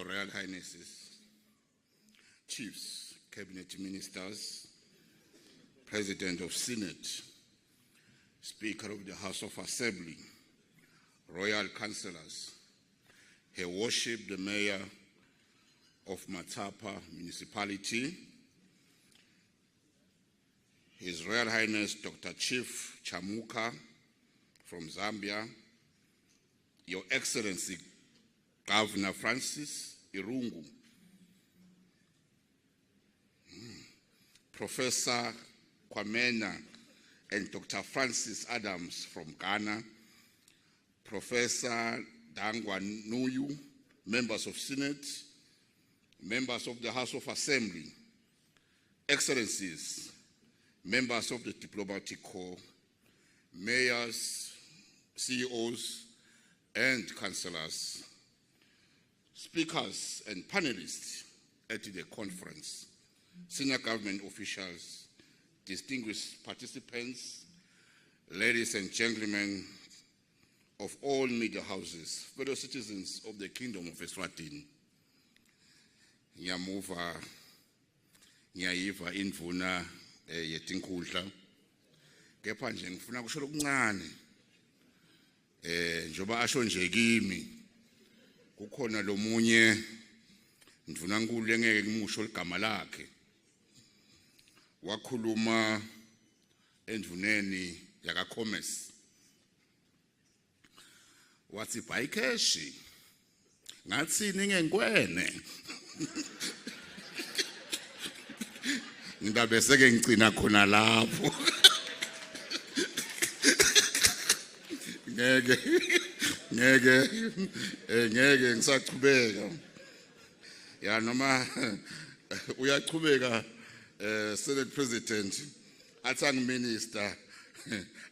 Royal Highnesses, Chiefs, Cabinet Ministers, President of Senate, Speaker of the House of Assembly, Royal Councillors, Her Worship the Mayor of Matapa Municipality, His Royal Highness Dr. Chief Chamuka from Zambia, Your Excellency Governor Francis Irungu, Professor Kwamena and Dr. Francis Adams from Ghana, Professor Dangwa Nuyu, members of Senate, members of the House of Assembly, Excellencies, members of the Diplomatic Corps, mayors, CEOs, and councillors, speakers and panelists at the conference, senior government officials, distinguished participants, ladies and gentlemen of all media houses, fellow citizens of the Kingdom of Eswatini. Ngiyayiva indvuna yetinkhundla, kepha nje ngifuna kusho okuncane njoba asho nje kimi kukhona lomunye ndvunankulu engeke ngimusho igama lakhe wakhuluma endvuneni yakaKhomes wathi bhayikheshi ngathini ngenkwene ngidabe seke ngicina khona lapho ngeke ngisachubeka ya noma uyachubeka Senate President athi Minister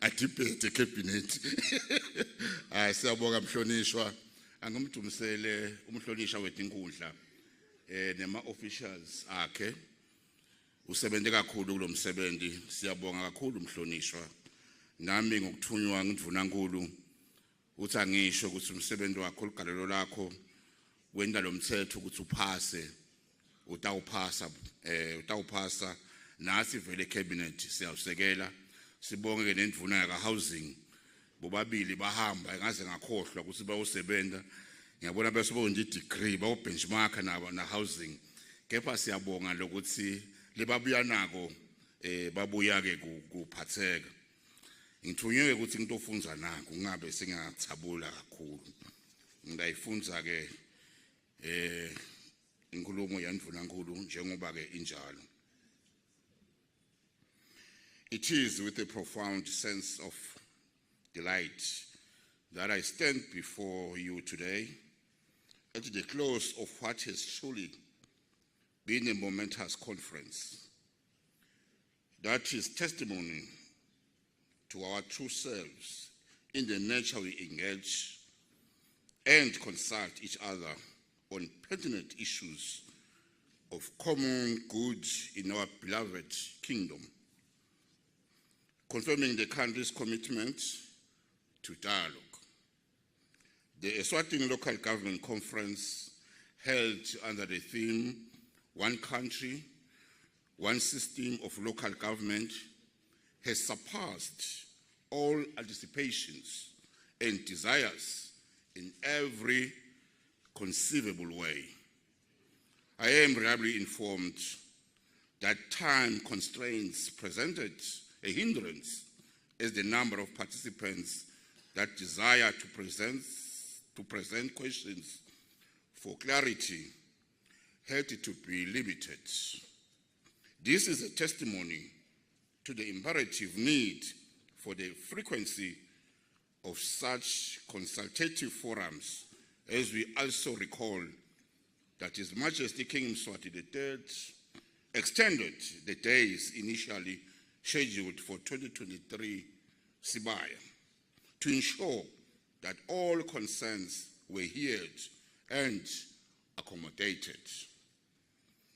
adebate cabinet siyabonga mhlonishwa angimdumisele umhlonisha wetinkhundla nema officials akhe usebenze kakhulu kulomsebenzi siyabonga kakhulu umhlonishwa nami ngokuthunywa ngidvunankulu uthi angisho ukuthi umsebenzi wakho ligalelo lakho wenda lo mthetho ukuthi uphase utawuphasa nasi vele cabinet siyawusekela sibonge nendvuna yaka housing bobabili bahamba ngaze ngakhohlwa ukuthi bayosebenta ngiyabona bese bonke degree bawo benchmark na housing kepha siyabonga lokuthi lebabuya nako babuya ke kuphatheka ngithunywe ukuthi ngitofunza nako ngabe singathabula kakhulu ngayifunza ke inkulumo yandvunankulu njengoba ke injalo. It is with a profound sense of delight that I stand before you today at the close of what has truly been a momentous conference. That is testimony to our true selves in the nature we engage and consult each other on pertinent issues of common good in our beloved kingdom, confirming the country's commitment to dialogue. The Eswatini Local Government Conference, held under the theme One Country, One System of Local Government, has surpassed all anticipations and desires in every conceivable way. I am reliably informed that time constraints presented a hindrance as the number of participants that desire to present questions for clarity had to be limited. This is a testimony to the imperative need for the frequency of such consultative forums, as we also recall that His Majesty King Mswati III extended the days initially scheduled for 2023 Sibaya to ensure that all concerns were heard and accommodated.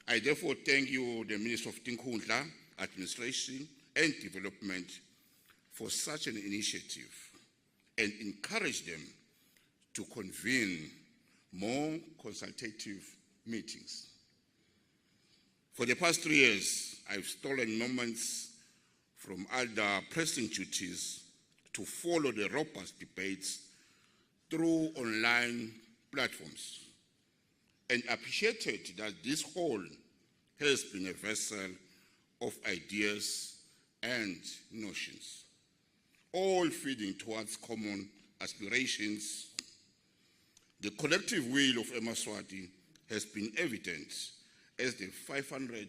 I therefore thank you, the Minister of Tinkhundla, Administration and Development, for such an initiative and encourage them to convene more consultative meetings. For the past 3 years, I've stolen moments from other pressing duties to follow the robust debates through online platforms, and appreciated that this hall has been a vessel of ideas and notions, all feeding towards common aspirations. The collective will of Eswatini has been evident as the 500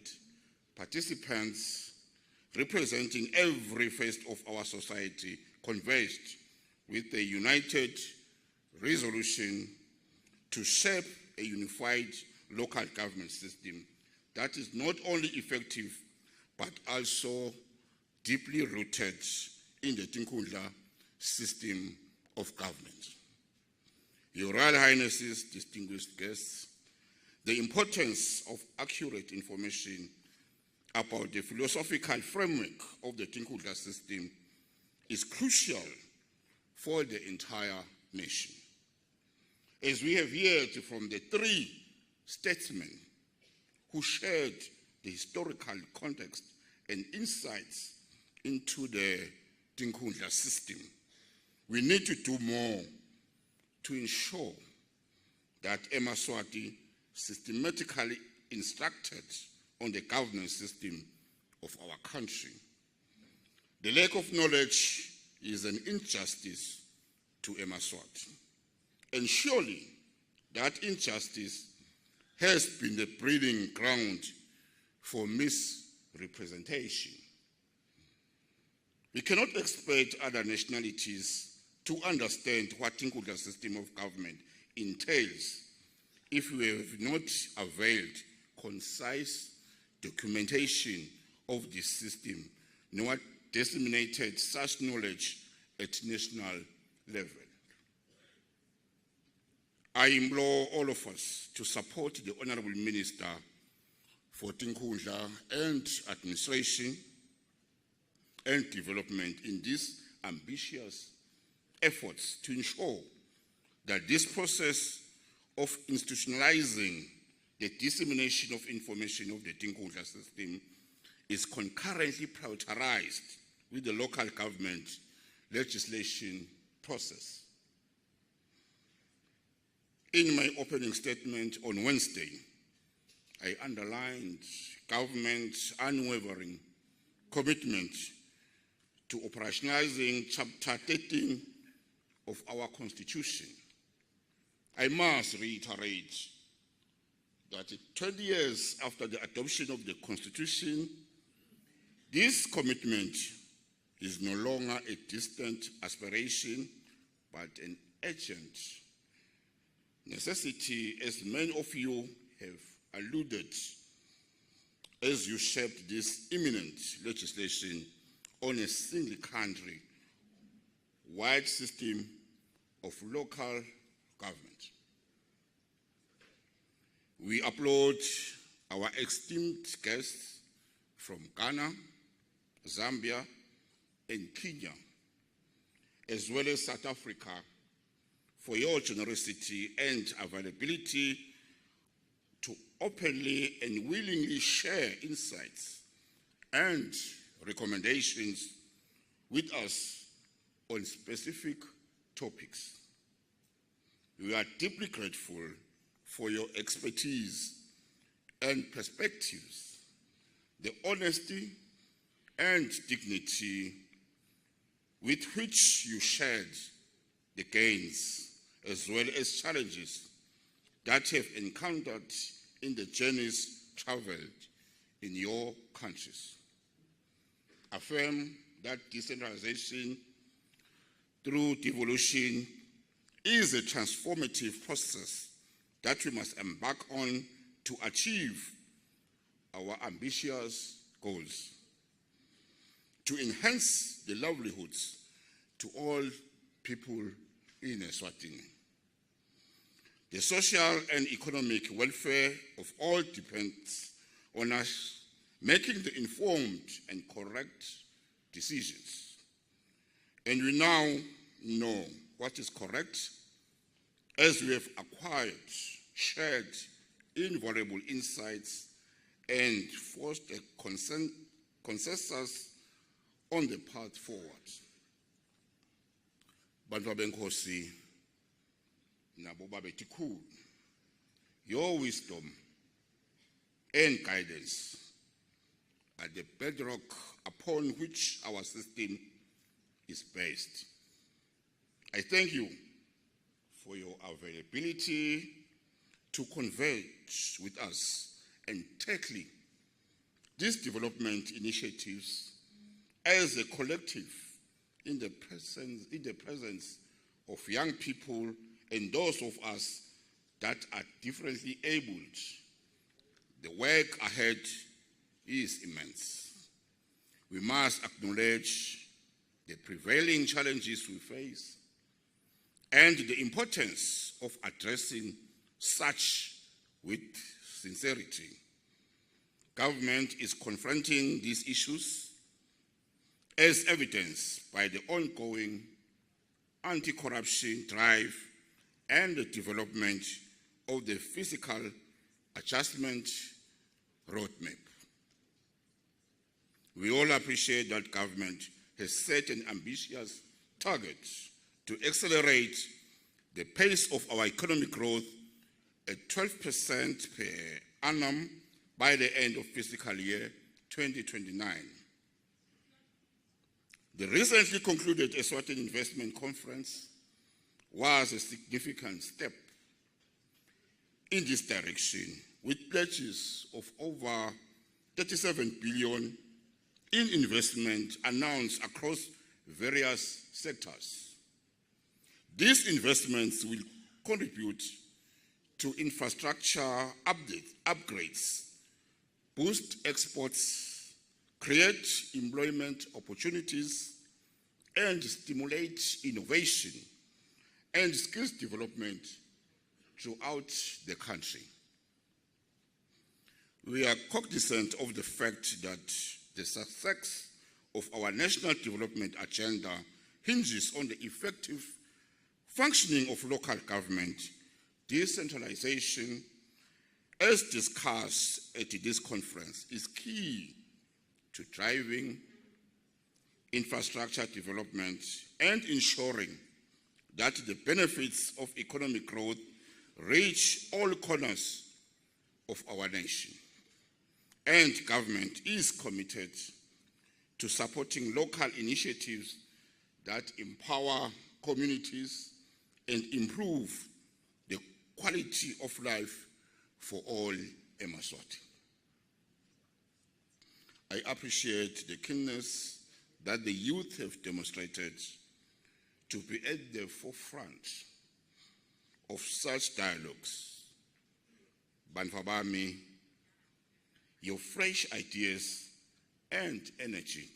participants representing every phase of our society converged with a united resolution to shape a unified local government system that is not only effective but also deeply rooted in the Tinkhundla system of government. Your Royal Highnesses, distinguished guests, the importance of accurate information about the philosophical framework of the Tinkhundla system is crucial for the entire nation. As we have heard from the 3 statesmen who shared the historical context and insights into the Tinkhundla system, we need to do more to ensure that Eswatini systematically instructed on the governance system of our country. The lack of knowledge is an injustice to Eswatini, and surely that injustice has been the breeding ground for misrepresentation. We cannot expect other nationalities to understand what Tinkhundla system of government entails if we have not availed concise documentation of this system, nor disseminated such knowledge at national level. I implore all of us to support the Honorable Minister for Tinkhundla and Administration and Development in these ambitious efforts to ensure that this process of institutionalizing the dissemination of information of the Tinkhundla system is concurrently prioritized with the local government legislation process. In my opening statement on Wednesday, I underlined government's unwavering commitment to operationalizing Chapter 13 of our Constitution. I must reiterate that 20 years after the adoption of the Constitution, this commitment is no longer a distant aspiration, but an urgent necessity, as many of you have alluded, as you shaped this imminent legislation on a single country wide system of local government. We applaud our esteemed guests from Ghana, Zambia, and Kenya, as well as South Africa, for your generosity and availability to openly and willingly share insights and recommendations with us on specific topics. We are deeply grateful for your expertise and perspectives, the honesty and dignity with which you shared the gains as well as challenges that have encountered in the journeys traveled in your countries. Affirm that decentralization through devolution is a transformative process that we must embark on to achieve our ambitious goals, to enhance the livelihoods to all people in Eswatini. The social and economic welfare of all depends on us making the informed and correct decisions. And we now know what is correct as we have acquired, shared invaluable insights, and forged a consensus on the path forward. Bantu benkosi nabo babetikhulu, your wisdom and guidance are the bedrock upon which our system is based. I thank you for your availability to converge with us and tackle these development initiatives as a collective in the presence of young people and those of us that are differently abled. The work ahead is immense. We must acknowledge the prevailing challenges we face and the importance of addressing such with sincerity. Government is confronting these issues as evidenced by the ongoing anti-corruption drive and the development of the fiscal adjustment roadmap. We all appreciate that government has set an ambitious target to accelerate the pace of our economic growth at 12% per annum by the end of fiscal year 2029. The recently concluded Eswatini Investment Conference was a significant step in this direction, with pledges of over 37 billion in investment announced across various sectors. These investments will contribute to infrastructure upgrades, boost exports, create employment opportunities, and stimulate innovation and skills development throughout the country. We are cognizant of the fact that the success of our national development agenda hinges on the effective functioning of local government. Decentralization, as discussed at this conference, is key to driving infrastructure development and ensuring that the benefits of economic growth reach all corners of our nation. And government is committed to supporting local initiatives that empower communities and improve the quality of life for all Eswatini. I appreciate the keenness that the youth have demonstrated to be at the forefront of such dialogues. Bantu bami, your fresh ideas and energy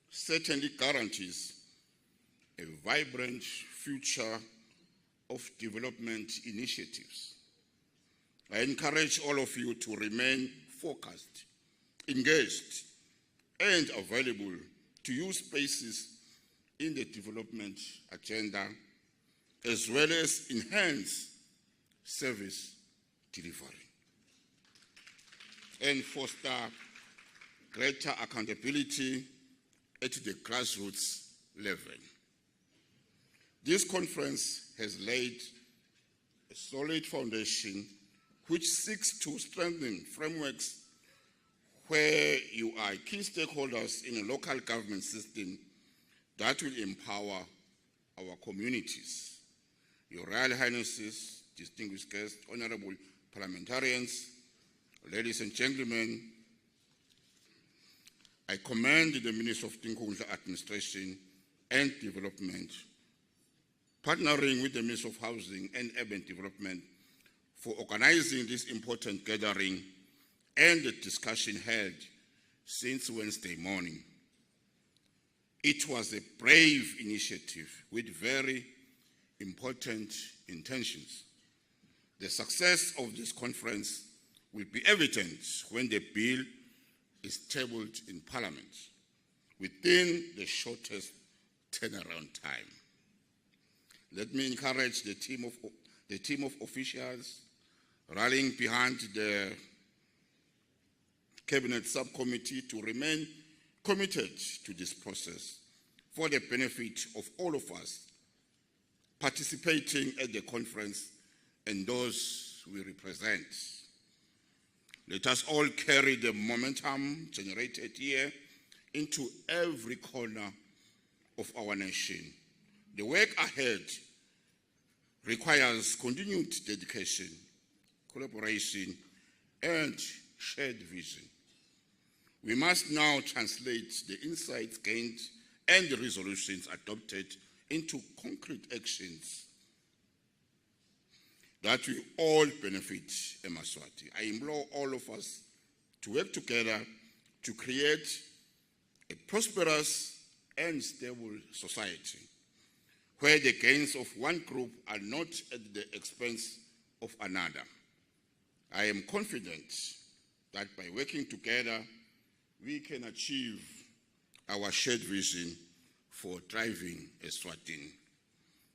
certainly guarantees a vibrant future of development initiatives. I encourage all of you to remain focused, engaged, and available to use spaces in the development agenda, as well as enhance service delivery and foster greater accountability at the grassroots level. This conference has laid a solid foundation which seeks to strengthen frameworks where you are key stakeholders in a local government system that will empower our communities. Your Royal Highnesses, distinguished guests, honorable parliamentarians, ladies and gentlemen, I commend the Minister of Tinkhundla Administration and Development, partnering with the Minister of Housing and Urban Development for organizing this important gathering and the discussion held since Wednesday morning. It was a brave initiative with very important intentions. The success of this conference will be evident when the bill is tabled in Parliament within the shortest turnaround time. Let me encourage the team of officials rallying behind the Cabinet Subcommittee to remain committed to this process for the benefit of all of us participating at the conference and those we represent. Let us all carry the momentum generated here into every corner of our nation. The work ahead requires continued dedication, collaboration, and shared vision. We must now translate the insights gained and the resolutions adopted into concrete actions that will all benefit Eswatini. I implore all of us to work together to create a prosperous and stable society where the gains of one group are not at the expense of another. I am confident that by working together, we can achieve our shared vision for thriving Eswatini.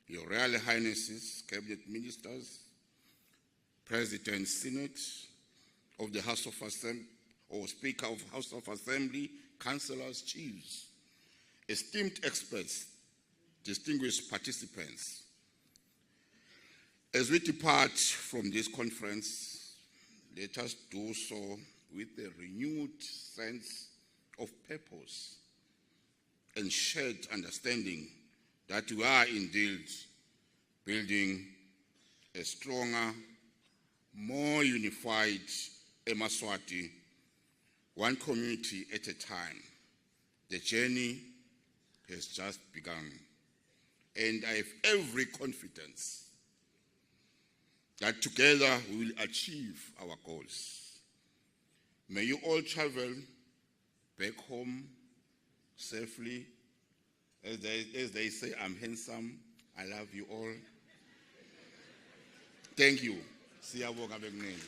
Your Royal Highnesses, Cabinet Ministers, President, Senate of the House of Assembly, or Speaker of House of Assembly, Councillors, Chiefs, esteemed experts, distinguished participants. As we depart from this conference, let us do so with a renewed sense of purpose and shared understanding that we are indeed building a stronger, more unified Eswatini, one community at a time. The journey has just begun, and I have every confidence that together we will achieve our goals. May you all travel back home safely. As they say, I'm handsome. I love you all. Thank you. Siyabonga bekunene.